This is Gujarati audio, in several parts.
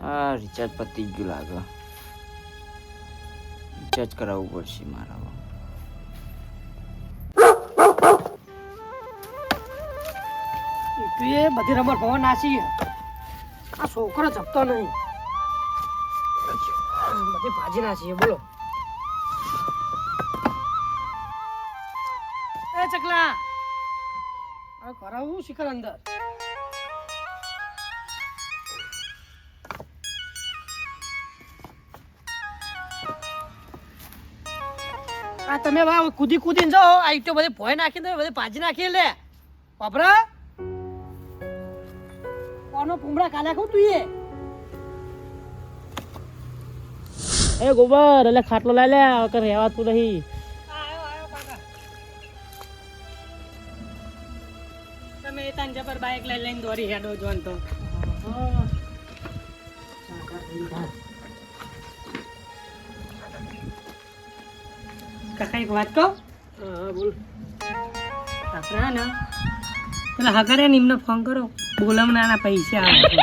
આ રિચાર્જ પતી ગયું લાગે. રિચાર્જ કરાવવું પડશે મારા. તું એ બધી રબર ભવન નાસી. આ છોકરો જપતો નહીં. બધી ભાજી નાસી. બોલો એ ચકલા આ કરાવું શિખર અંદર. આ તમે કૂદી કૂદીને જાઓ. આ ઈટો બધી ભોય નાખીને બધી ભાજી નાખી લે વાપરા. કોનો કુમડા કાલ્યા કહું તું એ ગોબર એટલે ખાટલો લઈ લે કે રહેવાતું નહીં. તમે તાંજા પર બાઈક લઈને દોરી હેડો જોન તો કાકા એક વાત કહું. બોલ. આપણે ને પેલા હકરે નિમને ફોન કરો. બોલમના પૈસા આવે.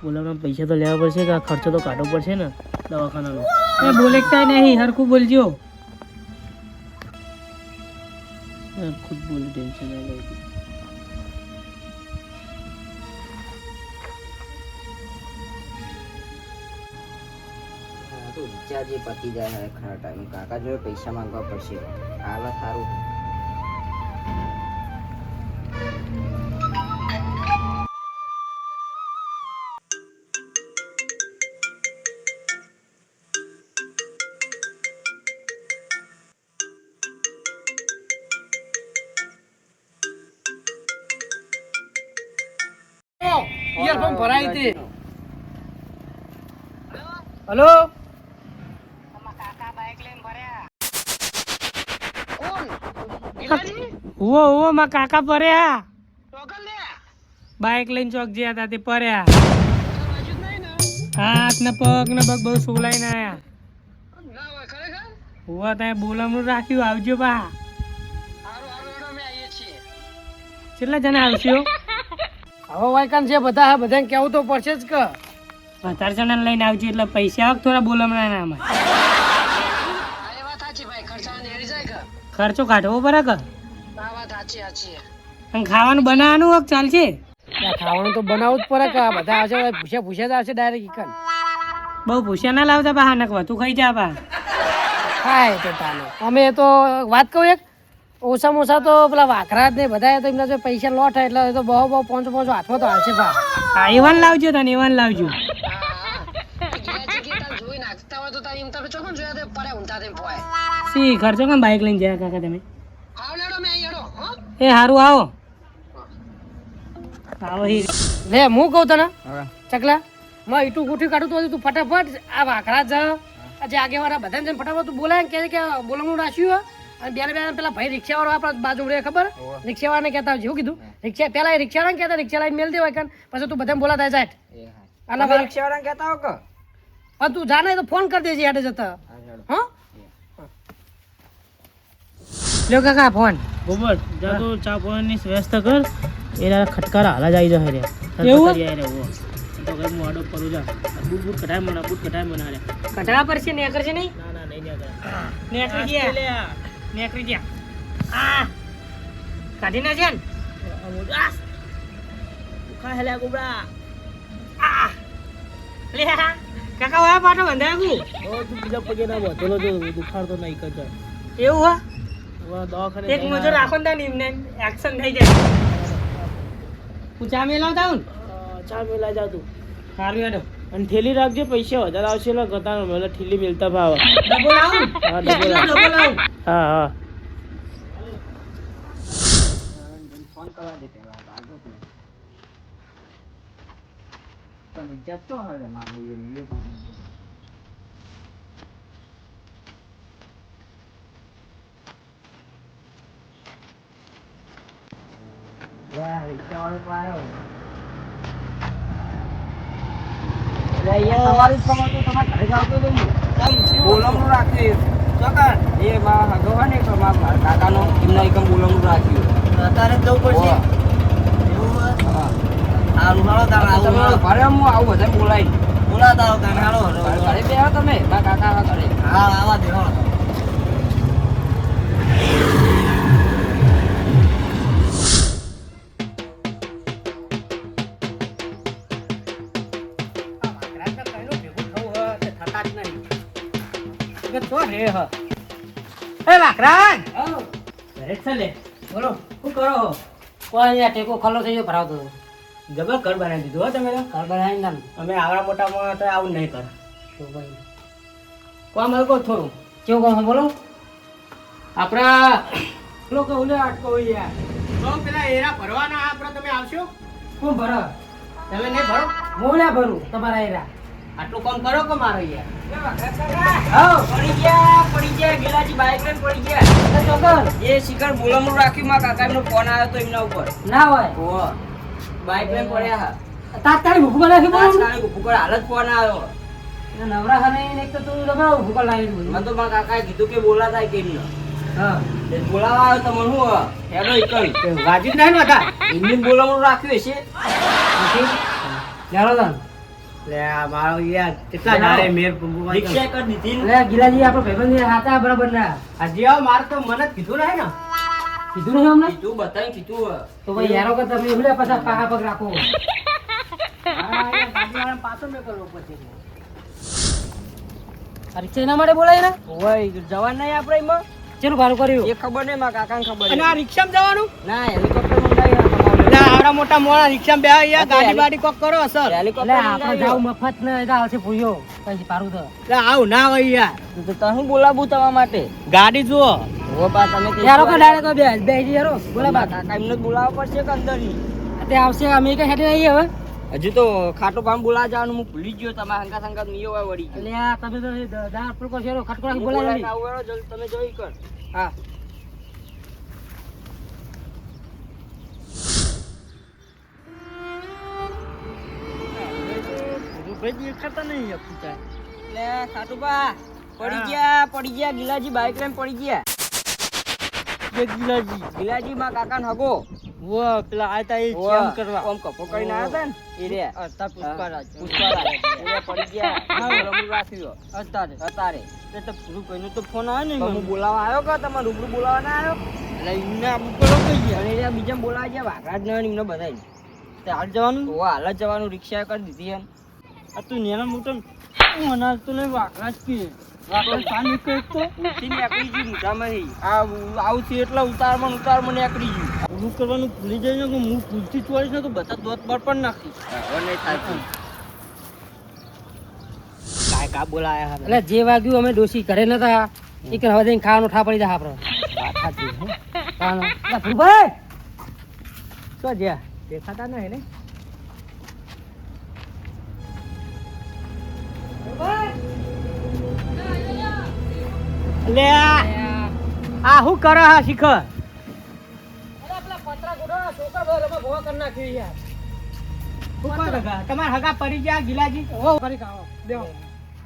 બોલાવવાના પૈસા તો લેવા પડશે કે ખર્ચો તો કાઢવો પડશે ને દવાખાનાનો. એ બોલેકતા નહીં હરખું બોલજો. ખુદ બોલી ટેન્શન ના લે. રિચાર્જ પતી જાય હવે ખરા ટાઈમ. કાકા જોડે પૈસા માંગવા પડશે. હાલત સારું. ઇયરફોન ભરાઈ હતી. હલો ઓ માં કાકા પડ્યા. બાઈક લઈને ચોક ગયા હતા તે પડ્યા. હાથ ને પગ ને પગ બહુ સોલાઈ ને આયા. હોવા ત્યાં બોલામણું રાખ્યું. આવજો બા. કેટલા જણા આવશો? હવે વાયકાન છે બધા. બધાને કેવું તો પડશે જ કે વધારે જણા લઈને આવજો એટલે પૈસા થોડા બોલામણા ના આમાં. ખર્ચો કાઢવો પડે કે ખાવાનું બનાવવાનું હોક ચાલશે. ખાવાનું તો બનાવવું જ પડે કે બધા આવશે. પૂછ્યા જ આવશે ડાયરેક્ટ ઇકન. બહુ પૂછ્યા ના લાવતા બા. નક વધુ ખાઈ જા બા. ખાય તો તાને અમે તો વાત કહું એક ઓછામાં ઓછા તો પેલા વાખરા જ નહીં બધા તો એમના જો પૈસા લોટ થાય એટલે તો બહુ પોંચો હાથમાં તો આવશે બા. હા એવાન લાવજો તને. એવાન લાવજો. સી ખર્ચો કેમ બાઈક લઈને જાય કાકા તમે? એ હારું આવો. આવો લે હું કહું તને ચકલા માં ઈટું ગુઠી કાઢું તો તું ફટાફટ આ વાખરા જ આજે આગેવાળા બધાને જઈને ફટાફટ તું બોલાય કે બોલાવવાનું રાખ્યું. અને બે પેલા ભાઈ રિક્ષાવાળો આપણા બાજુ રે ખબર રિક્ષાવાળાને કહેતા જેવું કીધું રિક્ષા પેલા રિક્ષાવાળાને કહેતા રિક્ષા લાઈને મેલ દેવાય કાન પછી તું બધાને બોલાતા જાય. રિક્ષાવાળાને કહેતા હો કે હા તું જાને તો ફોન કરી દેજે હેડે જતા. હા લ્યો કાકા ફોન. ગોબર જા તો ચા પાણીની વ્યવસ્થા કર. એના ખટકારા હાલા જાય જાય રે. એવું તો કઈ મોડો કરું જા. બૂટ કઢાય મને રે. કઢાવા પડશે ને કરશે નહીં. ના નહીં નેકરી ગયા આ કાઢી ના છે ને કા હેલા ગોબરા. આ લે કાકા ઓયા પાટો બંધાયું. ઓ તું બીજા પગે ના બોતલો જો દુખાડતો નહીં કજા. એવું હા હવે દવાખાને એક મજો રાખો ને નિમને એક્શન થઈ જાય. હું ચા મેલાવતા હું ચા મેલા જા તું. સારું હેડો. અને થેલી રાખજે. પૈસા વધારે આવશે એટલે ગતાનો મેલા ઠીલી મિલતા ભાવ. ડબો લાવું. હા ડબો લાવું. હા ફોન કરવા દે પેલા આગળ પણ જતો હવે મારું રિક્ષાવાળો આવ્યો. તમારી ખબર તો તમારે ઘરે જ આવતો હતો ને. બોલમનું રાખ્યું એ મારા હગો હોય ને મારા કાકાનો એમના એકમ બોલમનું રાખ્યું. અત્યારે જ જવું પડશે. હારું હાલો તાણ આવું ઘરે હું આવું બધા બોલાઈ બોલાતા આવો તાણ હાલો ઘરે બે આવો તમે મારા કાકા આવા ઘરે હા આવા દે હાલો બોલો શું કરો? કોઈ યાર ટેકો ખલ્લો થઈ ગયો ભરાવતો હતો. જબર ઘર બનાવી દીધું હો તમે તો. ઘર બનાવીને નામ અમે આવડા મોટામાં તો આવું નહીં કર તો ભાઈ કોમ હલકો થોડું કેવું કામ છે બોલો? આપણા લોકો ઓલે અટકો યાર તો પેલા એરા ભરવાના આપણે તમે આવશો કોણ ભરો? તમે નહીં ભરો હું ના ભરું તમારા એરા. આટલું કામ કરો કે મારો યાર પડી ગયા ગેલાજી બાઈક લઈને પડી ગયા ચોકર એ શિખર બોલામણું રાખ્યું મારા કાકા એમનો ફોન આવ્યો તો એમના ઉપર ના હોય ઓહો બાઈક લઈને પડ્યા હા તાત્કાલિક ભૂખું નાખી બોલો. તાત્કાલિક ઉપર હાલત ફોન આવ્યો નવરા ખાને એક તો તું જબરા ભૂખો લાવી મને દીધું. તો મારા કાકાએ કીધું કે બોલા થાય કેમ ન હા બોલાવા આવ્યો તો મને શું હેડો ઈકલ વાજી નહીં ને હતા ઇન્ડિયન બોલામણું રાખ્યું હશે ચાલો તાન. લે આ મારો યાર કેટલા જાણે મેર રિક્ષા કરી દીધી ને. લે ગિલાજી આપણો ભાઈબંધ હાથા બરાબર ના હજી આવો મારે તો મને જ કીધું નહીં ને કીધું નહીં અમને કીધું બતાવી કીધું તો ભાઈ યારો કે તમે એવડે પાછા પાકા પગ રાખો. પાછો મેં કરવો પછી આ રિક્ષા એના માટે બોલાય ને ઓય જવાન નહીં આપણે એમાં ચેલું ભાડું કર્યું? એ ખબર નહીં મારા કાકાને ખબર અને આ રિક્ષામાં જવાનું ના હેલિકોપ્ટર મંગાવી એટલે આવડા મોટા મોડા રિક્ષામાં બેહા યાર ગાડી બાડી કોક કરો સર એટલે હેલિકોપ્ટર આપણે જાવ મફત ને એટલે આવશે પૂછ્યો પછી પારું તો એટલે આવું ના હોય યાર તો તને બોલાવું તમારા માટે ગાડી જુઓ ઓ બા તમે તે યારો કે ડાયરેક્ટ બે બેસી યારો બોલા બા કાકા એમને જ બોલાવવા પડશે કે અંદર તે આવશે અમે કઈ હેડે નહીં હવે. હજુ તો ખાટો પામ બોલાવા જવાનું હું ભૂલી જ ગયો તમારા હંગા સંગત નહીં હોય વળી એટલે આ તમે તો દાળ પર કો શેરો ખટકો રાખી બોલાય બોલાય આવું એનો જલ્દી તમે જોઈ કર હા લે ખાટુબા પડી ગયા ગિલાજી બાઈક લઈને પડી ગયા ગિલાજી માં કાકા હગો પેલા આતા એ ઓમ કપો કરીને આવ્યા હતા ને એ રે પુષ્પારાજ એ પડી ગયા રમી રાખ્યો અત્યારે તો પૂરું કોઈનો તો ફોન આવે ને હું બોલાવા આવ્યો કે તમારે રૂબરૂ બોલાવા ના આવ્યો એટલે એમને આબુ કરો કઈ ગયા અને એ બીજા બોલાવા ગયા વાઘરાજ ને એમને બધા તે હાલ જવાનું ઓ હાલ જ જવાનું રિક્ષા કરી દીધી એમ આ તું નેના મોટો મના તો નહીં વાકડા જ કે વાકડા પાણી કે તો ઉઠી નીકળી ગઈ મોઢામાંથી આવું છે એટલે ઉતારમાં નીકળી ગયું પૂરું કરવાનું ભૂલી જાય ને કે હું ભૂલથી ચોરીશ ને તો બધા દોત બાર પણ નાખી હવે નહીં થાય કાય કા બોલાયા હા એટલે જે વાગ્યું અમે ડોસી ઘરે નતા એ કે હવે જઈને ખાવાનું ઠા પડી જાય આપણે ભાઈ તો જ્યાં દેખાતા નહીં ને લે આ હું કરે હા શિખર તમારા હગા પડી ગયા ગિલાજી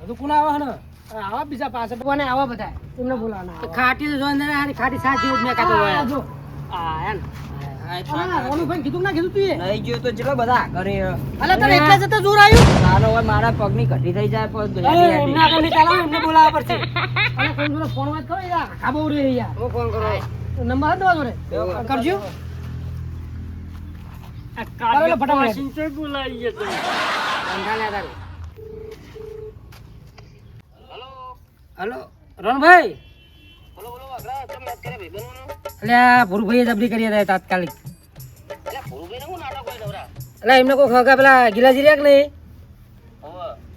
હજુ કોણ આવે ને આવા બીજા પાસે કોને આવા બધા એમને બોલાવાના ખાટી તો જોઈને હારી ખાટી સાચી જ મેં કાતો હોય જો આ એમ રોનુભાઈ કીધું ના કીધું તું એ નહીં ગયો તો ચલો બધા કરે અલે તને એકલા જતા જોર આવ્યું તારો હોય મારા પગની ઘટી થઈ જાય પણ એમને આગળ નીકળો એમને બોલાવવા પડશે અલે કોઈ જોડે ફોન વાત કરો યાર ખાબો રે યાર હું ફોન કરો નંબર દો જોડે કરજો કાલે ફટાફટ સિંચર બોલાવીએ તો બંધાને આધારે હેલો રણભાઈ એટલે આ ભુરુભાઈએ જબરી કરી હતા તાત્કાલિક એટલે એમને કોઈ ખગા પેલા ગિલાજી રહ્યા કે નહીં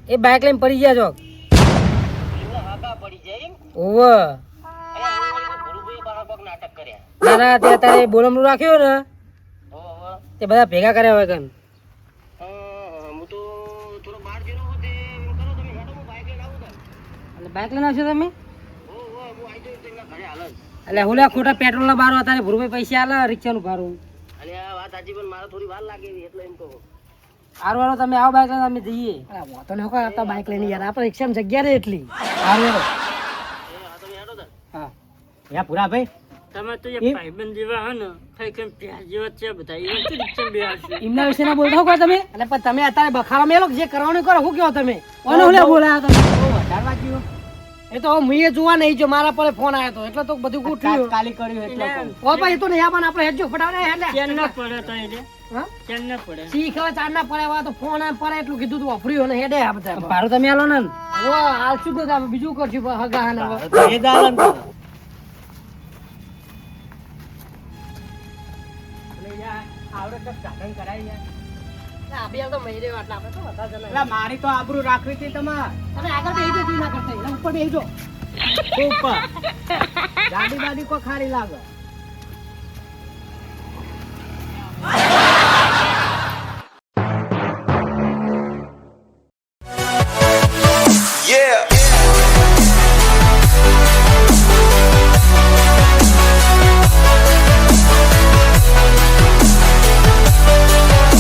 એ બાઇક લઈને પડી ગયા ચોક ઓવ ના ના તે અત્યારે બોલમનું રાખ્યું ને તે બધા ભેગા કર્યા હોય કન બાઇક લઈને આવશો તમે એટલે હુલા ખોટા પેટ્રોલ ના બારો અત્યારે ભુરુભાઈ પૈસા આલે રિક્ષાનું ભાડું સારું વાળો તમે આવો બાઇક લઈને અમે જઈએ વાતો ને હતા બાઇક લઈને યાર આપણે રિક્ષામાં જગ્યા રે એટલી સારું હા યા પૂરા ભાઈ તમે તો એ- એક ભાઈબંધ જેવા હે ને થઈ કેમ પ્યાર જેવા જ છે બધા એવું છે રિક્ષા બેહાડશે એમના વિશે ના બોલતા હો તમે એટલે પણ તમે અત્યારે બખાડો મેલો કે જે કરવાનું કરો શું કહો તમે ઓને ઓલે બોલાયા તમે વધારવા ગયો એ તો હું એ જોવા નહીં જો મારા પર ફોન આવ્યો તો એટલે તો બધું ગોઠવ્યું તાત્કાલિક કર્યું એટલે કહું. ઓ ભાઈ એ તો નહીં આપણ આપણે હેજો ફટાવડે એટલે ચેન ના પડે તો એટલે હા ચેન ના પડે સી ખબર ચાર ના પડે એવા તો ફોન આમ પડે એટલું કીધું તું વાપર્યું અને હેડે આ બધા ભાડું તમે આલો ને ઓ હાલ શું તો તમે બીજું કરશું પણ હગા ને હવે. એ જ આલો ને તો. એટલે યાર, આવડે તો સાધન કરાય યાર. આ બે તો મહિને એટલે આપણે તો વધારે જણા. એટલે મારી તો આબરૂ રાખવી હતી તમારે તમે આગળ બેસી જજો ના કરતા એટલે ઉપર બેસી જો ઉપર ગાડી બાડી કોઈ ખારી લાગે